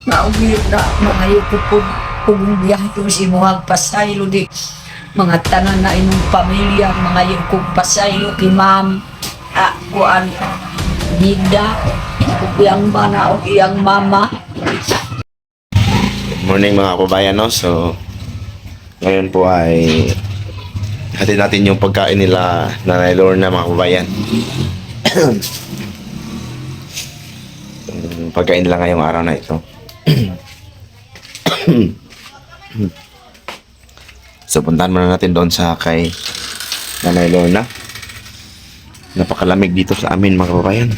Naugiyot na mga yukupod kung biyahe ko si Muhag Pasaylo di mga tanan na inyong pamilya, mga yukupod Pasaylo kay ma'am kuan Nida, iyang mana o iyang mama. Good morning mga kababayan, no? So, ngayon po ay hatid natin yung pagkain nila Nanay Lorna, mga kababayan. Pagkain nila ngayong araw na ito. So, puntahan muna natin doon sa kay Nanay Lorna. Napakalamig dito sa amin, mga kababayan.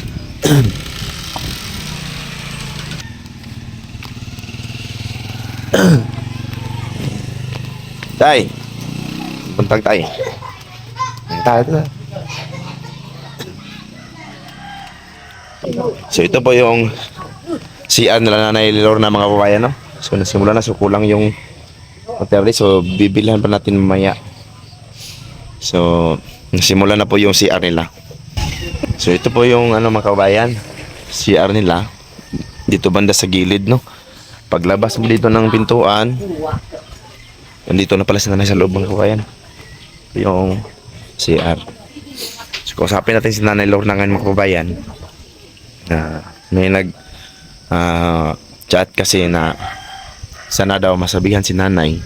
Tay, puntag tay. Tay. So ito po yung CR nila Nanay Lorna, mga kababayan, no? So nasimula na, so kulang yung material. So bibilhan pa natin mamaya. So nasimula na po yung CR nila. So ito po yung mga kababayan, CR nila. Dito banda sa gilid, no? Paglabas mo dito ng pintuan, nandito na pala si nanay sa loob, mga kababayan. Yung CR. So kausapin natin si Nanay Lorna ngayon, mga kababayan. May chat kasi na sana daw masabihan si nanay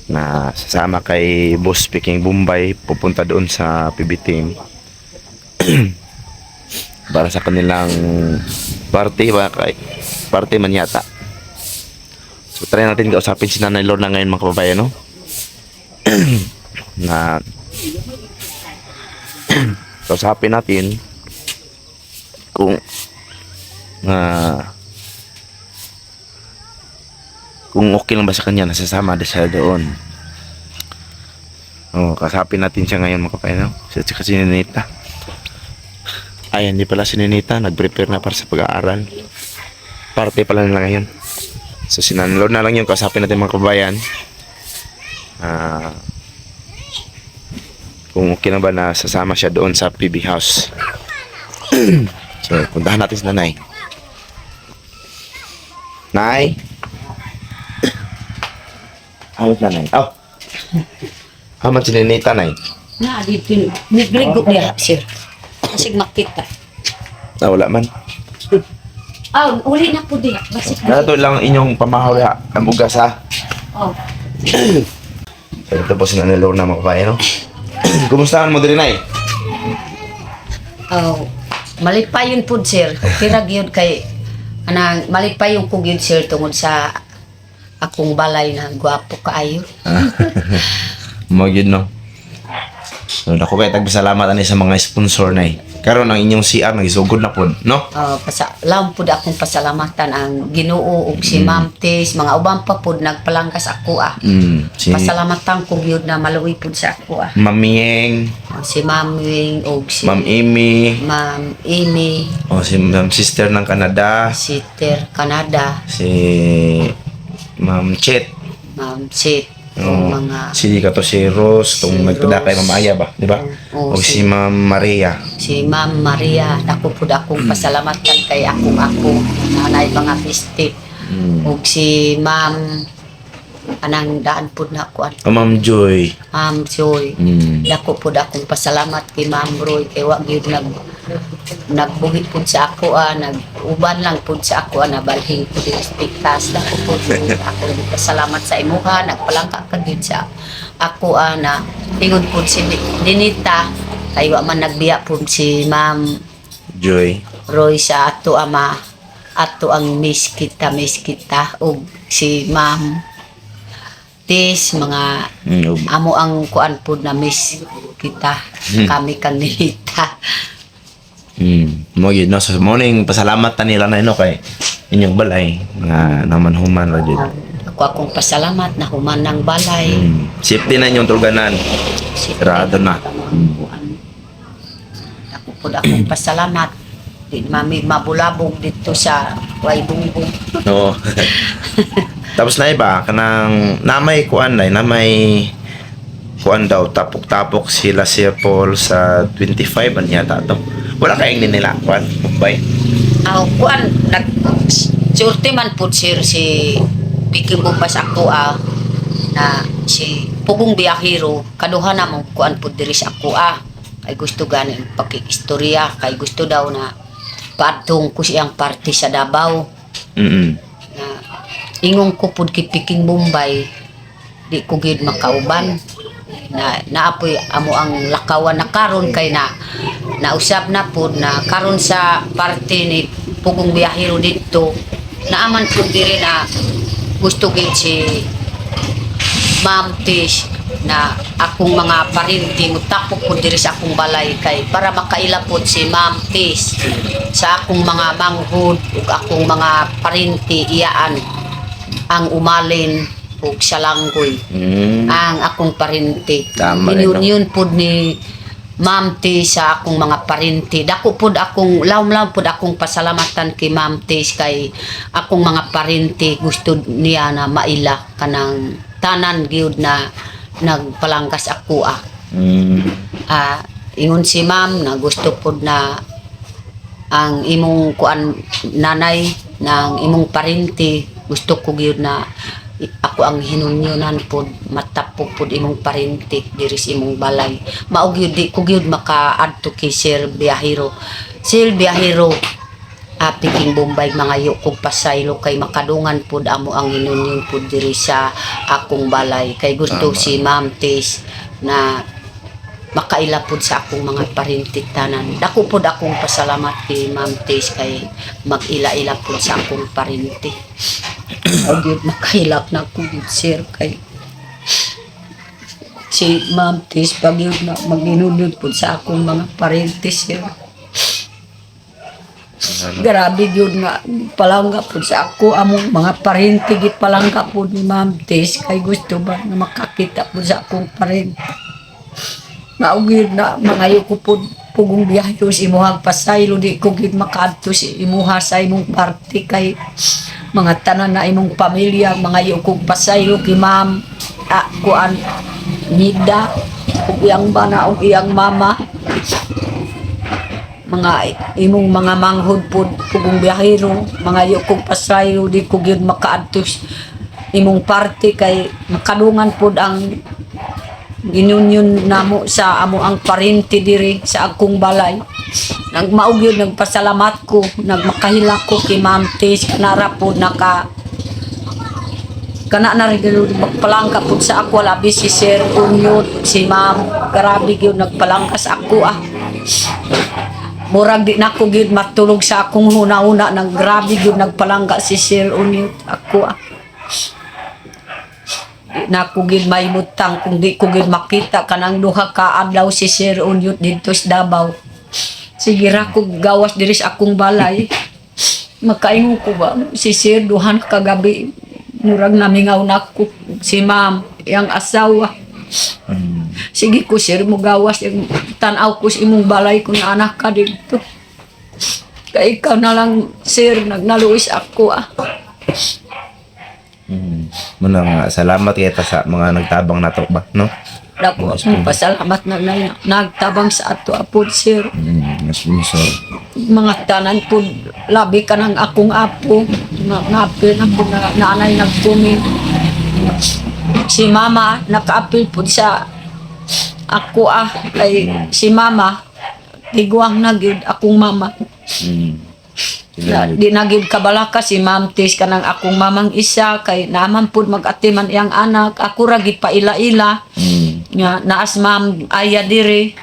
na sasama kay Boss Peking Bombay, pupunta doon sa PB team para sa kanilang party man yata. So try natin kausapin si Nanay Lorna ngayon, mga kababayan, no? Na kausapin natin kung okay lang ba sa kanya nasasama siya doon. Kasapin natin siya ngayon, mga kababayan, no? Kasi si Ninita, ay hindi pala si Ninita, nag-prepare na para sa pag-aaral. Party pala nila ngayon. So sinanlord na lang yung kasapin natin, mga kababayan. Kung okay na ba na sasama siya doon sa PB house. So puntahan natin si nanay. Nay, hawak na, nay. Haman si Ninita, nay. Na dito nigrigo niya sir. Kasi makita. Wala man. Uli na po di. Basik na. Nato lang inyong pamahawli ang bugas, ha. Oh. So ito po si Nanay Lorna, mga kabayan, no? Kumustahan mo din, nay? Malipayon po sir. Kira gyud kay malipayon ko gyud sir tungod sa akong balay na gwapo kaayo. Magyud, no? So dako kay tagpasalamat ani sa mga sponsor, nay. Karon ang inyong CR nagisugod na pod, no? Laom pod akong pasalamatan ang Ginoo ug si Ma'am Tis, mga uban pa pod nagpalangkas ako Si Pasalamatan ko gyud na maluwi pod sa ako Ma'am Mieng, Si Ma'am Wing ug si Ma'am Amy, Ma'am Amy, si Ma'am Sister ng Canada, si Ter Canada, si Ma'am Chet, Ma'am Sit, mga si Kato si Rose, itong nagpada kay Ma'am Aya ba, di ba? O si Ma'am Maria. si Ma'am Maria, dako pod akong pasalamatan kay ako nanay mga pistip. Ug si Ma'am anang daan pod na kuan. Ma'am Joy. Ma'am Joy. Dako pod akong pasalamat kay Ma'am Roy kay wa gyud nagbugit pod sa ako nag-uban lang pod sa ako na balhin pod piktas dako pod ako pasalamat sa imuha nagpalangka ka gyud sa ako na tingod pod si Dinita kay wa man nagbiya pod si Ma'am Joy. Roy sa ato ama ato ang miss kita ug si Ma'am Tis mga amo ang kuan pod na miss kita kami kang Dinita. Mo yun, no? So morning pasalamat ta nila na kay inyong balay nga naman human ra jud. Ako akong pasalamat na human ng balay. Safety na inyong tulganan. Sarado na. Ako po akong pasalamat. Di mami mabulabog dito sa way bungbong. Oo. Tapos na iba kanang namay kuan daw tapok-tapok sila Sir Paul sa 25 man yata to. Wala kaing nila kuan Mumbai. Kuan Surti man po sir si Piking Bombay sa ako na si Pugong Biyahero kaduha na mo kuan po diri sa ako kay gusto gani pakikistorya kay gusto daw na paadtong ko siyang party sa Davao na ingong ko pud kay Piking Bombay di ko gid makauban na naapoy amo ang lakawan na karon kay na nausab na pud na karon sa party ni Pugong Biyahero dito naaman po diri na gusto gid si Ma'am Tish na akong mga parinti mutapok po diri sa akong balay kay para makailapod si Ma'am Tish sa akong mga manghod ug akong mga parinti iyaan ang umalin ug salanggoy ang akong parinti Tama rin, no? yun pod ni Ma'am Tish sa akong mga parinti. Dako pod akong lawom-lawom pod akong pasalamatan kay Ma'am Tish kay akong mga parinti gusto niya na maila kanang tanan gyud na nagpalangkas ako ingon si Ma'am na gusto pod na ang imong kuan nanay ng imong parinti gusto ko gyud na ako ang hinunyonan pod matapok pod imong parinti diri sa imong balay mao gyud di ko gyud makaadto kay Sir Biyahero Piking Bombay mga yu kog pasaylo kay makadungan pod amo ang hinunyon pod diri sa akong balay kay gusto si Ma'am Tish na makaila pod sa akong mga parinti tanan dako pod akong pasalamat kay Ma'am Tish kay mag-ila-ila pod sa akong parinti agud makahilak na ko gid sir kay si Ma'am Tish pag yun na maghinunod po sa akong mga parinti sir grabe yun nga palangga po sa ako among mga parinti git palangga po ni Ma'am Tish kay gusto ba na makakita po sa akong parinti naugid na mangayo ko po Pugong Biyahero sa imuhang pasaylo di ko gid makaadto si imuha sa imong party kay mga tanan na imong pamilya mga yukog pasaylo kay Ma'am kuan Nida ug iyang bana ug iyang mama mga imong mga manghod pod Pugong Biyahero mga yukog pasaylo di ko gid makaadto imong party kay makadungan pod ang ginunyon namo sa amo ang parinti diri sa akong balay nagmaog yun nagpasalamat ko nagmakahila ko kay Ma'am Tish kanara po naka kana na rin magpalangka po sa ako labi si Sir Unyot si Ma'am grabe yun nagpalangka sa ako murag di na ko yun matulog sa akong huna-una nang grabe yun nagpalangka si Sir Unyot ako na kugid may butang kung di kugid makita kanang duha ka adlaw si Sir Unyot dito sa Davao sige ra ko gawas diri sa akong balay makaingon ko ba si Sir duhan kagabi murag namingaw na ko si Ma'am yang asawa sige ko Sir mo gawas tan-aw ko sa imong balay kung anak ka dito kay ikaw na lang Sir nagnaluis ako Muna nga, salamat kita sa mga nagtabang nato ba, no? Dako akong pasalamat na nagtabang sa ato apod Sir. Sponsor. Mga tanan po labi ka ng akong apo napil na po na nanay nagkumin si Mama nakaapil po sa ako kay si Mama tiguang na gyud akong mama di nagid kabalaka si Ma'am Tish kanang akong mamang isa kay naman pud mag-atiman iyang anak ako ra gid paila-ila nga naas Ma'am aya diri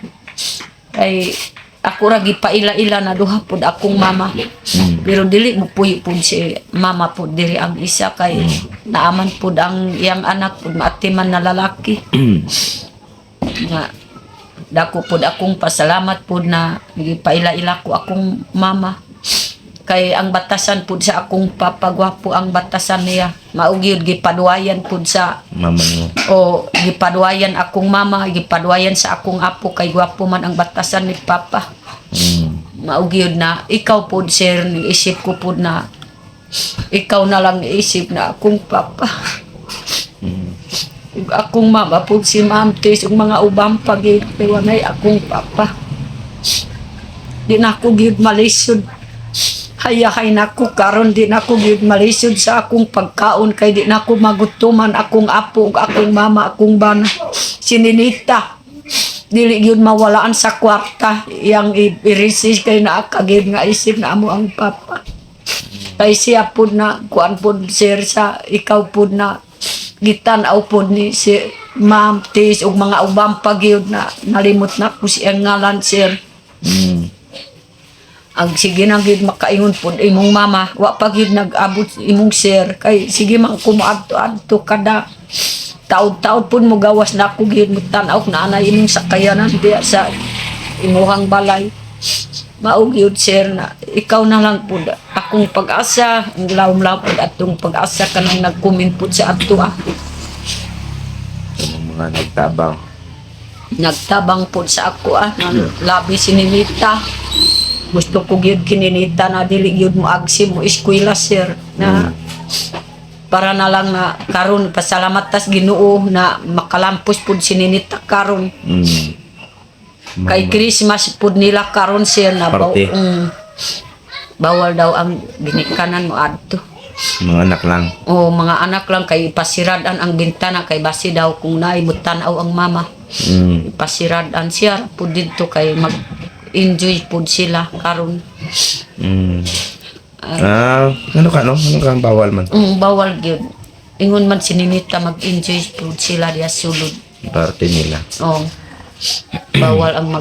kay ako ra gid paila-ila na duha pud akong mama pero dili mo puy pud si Mama pud diri ang isa kay naaman pud ang iyang anak pud maatiman na lalaki nga dako pud akong pasalamat pud na paila-ila ko akong mama kay ang batasan pud sa akong papagwapo ang batasan niya maugyud gipaduayan pud sa mama mo gipaduayan akong mama gipaduayan sa akong apo kay gwapo man ang batasan ni Papa maugyud na ikaw pud Sir isip ko pud na ikaw na lang isip na akong Papa ug akong mama pud si Ma'am Tish ug mga ubang pagid kay wanay akong Papa di na ako gyud malisod hayahay nako karon di nako gyud malisod sa akong pagkaon kay di nako magutuman akong apo ug akong mama akong bana sininita dili gyud mawalaan sa kwarta yang i-resist kay naa kagid nga isip na amo ang papa kay siya pud na kuan pud sir sa ikaw pud na gitan-aw pud ni si Ma'am Tis ug mga ubang pagyud na nalimot na ko siyang ngalan sir. Ang sige na gid makaingon pod imong mama wa pa gid nag-abot imong sir kay sige man kumaadto kada taud-taud pud mo gawas na ako gid tan-aw na anay imong sakayanan diya sa imuhang balay mao gyud sir na ikaw na lang pud akong pag-asa ang lawom-lawom pud atong pag-asa kanang nag-comment pud sa adto Mga nagtabang pud sa ako labi sininita gusto ko gyud kininita na dili gyud mo agsi mo eskwela sir na para na lang na karon pasalamat tas Ginoo na makalampos pud sininita karon kay Christmas pud nila karon sir na bawal daw ang ginikanan mo adto mga anak lang. Mga anak lang kay pasiradan ang bintana kay basi daw kung naimutan-aw ang mama pasiradan siya pud didto kay mag enjoy pud sila karon. Ano ka ang bawal man? Bawal gyud. Ingon man sininita mag-enjoy pud sila diya sulod. Parte nila. Bawal ang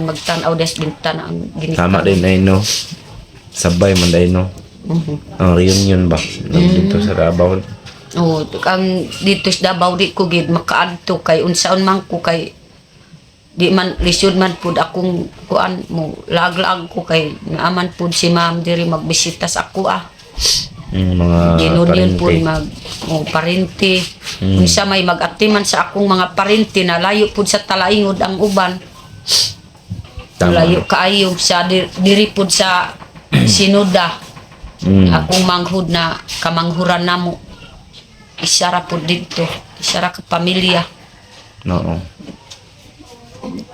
magtan-aw des bintana ang ginikanan. Tama din ay no. Sabay man dai no. Ang reunion ba? Dito sa Davao. Ang dito sa Davao di ko gid makaadto kay unsaon man ko kay di man lisod man pud akong kuan mo lag-lag ko kay naaman pud si ma'am diri magbisita sa ako mga ginunion pud parente unsa may mag-atiman sa akong mga parente na layo pud sa Talaingod ang uban layo kaayo sa diri pud sa Sinoda akong manghud na kamanghuran namo isara pud dito isara ka pamilya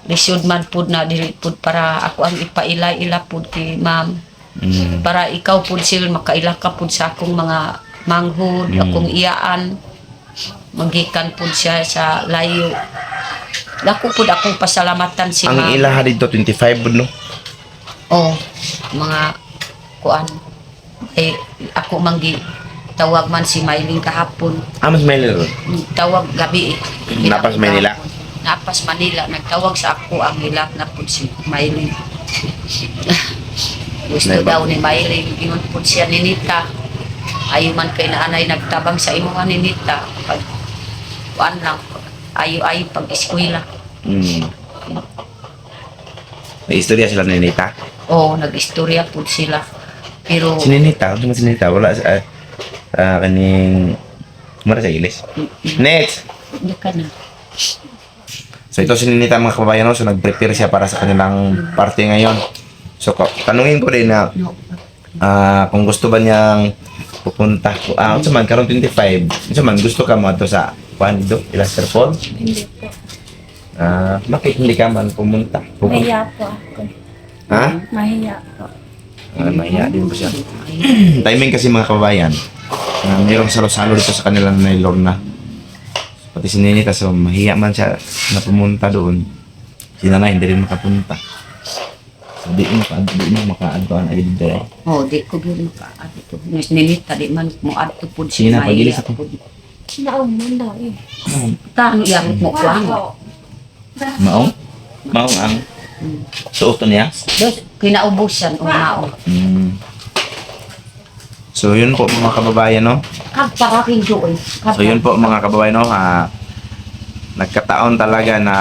lisod man pud na dili pud para ako ang ipaila-ila pud kay ma'am para ikaw pud sila makaila ka pud sa akong mga manghud akong iyaan magikan pud siya sa layo dako pud akong pasalamatan si ma'am ang ilaha dito 25 pud no mga kuan ay ako manggi tawag man si Mailing kahapon mas Manila tawag gabi napas Manila napas Manila nagtawag sa ako ang hilak na po si Mailing gusto daw ni Mailing ingon po siya ninita ayaw man kay naanay nagtabang sa imo nga ninita pag kuan lang ayaw pag eskwela may istorya sila ni Ninita nag-istorya po sila pero si Ninita wala sa kaning kumara sa ilis next ka na. So ito si Ninita mga kababayan so nag-prepare siya para sa kanilang party ngayon. So tanungin ko din na kung gusto ba niyang pupunta unsa man karon 25 unsa man gusto ka mo ato sa kuan dito Ilaster Falls? Hindi po. Bakit hindi ka man pumunta? Mahiya po ako. Ha? Mahiya po. Mahiya din po siya. Timing kasi mga kababayan mayroong salo-salo dito sa kanilang Nanay Lorna. Pati si Ninita so mahiya man siya na pumunta doon. Si Nanay hindi rin makapunta. So di mo makaadto ang ay dito. Di ko gyud makaadto. Ninita di man mo adto pud si Sige na, pagilis ako. Nauman daw eh. Tang yang mo kuan. Maong ang suoton niya. Dos kinaubusan o mao. So yun po mga kababayan no. Paraking doon. So yun po mga kababayan no, nagkataon talaga na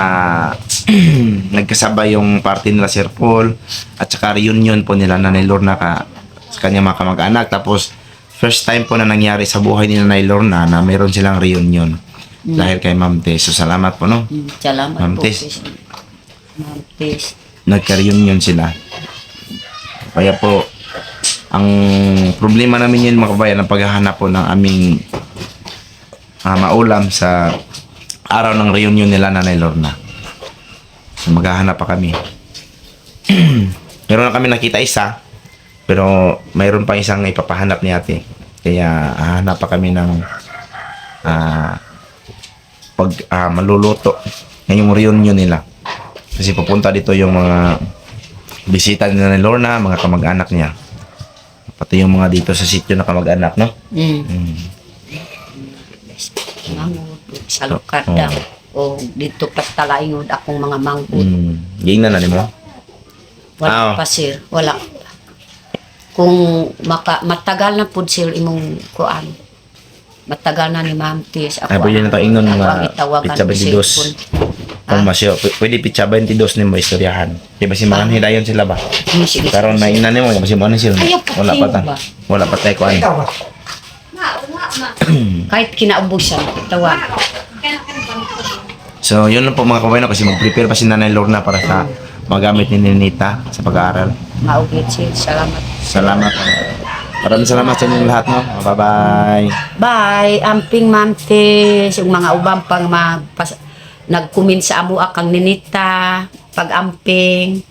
nagkasabay yung party nila Sir Paul at saka reunion po nila Nanay Lorna sa kanyang mga kamag-anak. Tapos first time po na nangyari sa buhay ni Nanay Lorna na mayroon silang reunion dahil kay Ma'am Tess. So salamat po no. Salamat Ma'am po. Tess. Ma'am Tess. Nagka-reunion sila. Kaya po ang problema namin yun mga kabayan ang paghahanap po ng aming maulam sa araw ng reunion nila Nanay Lorna. So maghahanap pa kami. Meron na kami nakita isa Pero mayroon pa isang ipapahanap ni ate. Kaya hahanap pa kami ng maluluto. Yan yung reunion nila. Kasi pupunta dito yung mga bisita nila ni Lorna, mga kamag-anak niya. Pati yung mga dito sa sitio na kamag-anak, no? Manghod, sa Lukarda. O dito patalaingod akong mga manghod. Giingnan na ni mo? Wala pa sir, wala. Kung matagal na po sir imong kuan. Matagal na ni Ma'am Tis. Ay, pwede na tayo ingnon mga pizza 22. Kung masyo, pwede pizza 22 ni mo istoryahan. Di ba si mga hidayon sila ba? Karon na ingnan ni mo, kasi mo sila. Wala pa ta. Wala pa tayo kuan. Kahit kinaubusan, tawa. So, yun lang po mga kabayan kasi mag-prepare pa si Nanay Lorna para sa magamit ni Ninita sa pag-aaral. Maugit sir, salamat. Salamat. Maraming salamat sa inyong lahat, no? Bye-bye. Bye, amping Ma'am Tis, yung mga ubang pang nag-comment sa amo akang Ninita, pag-amping.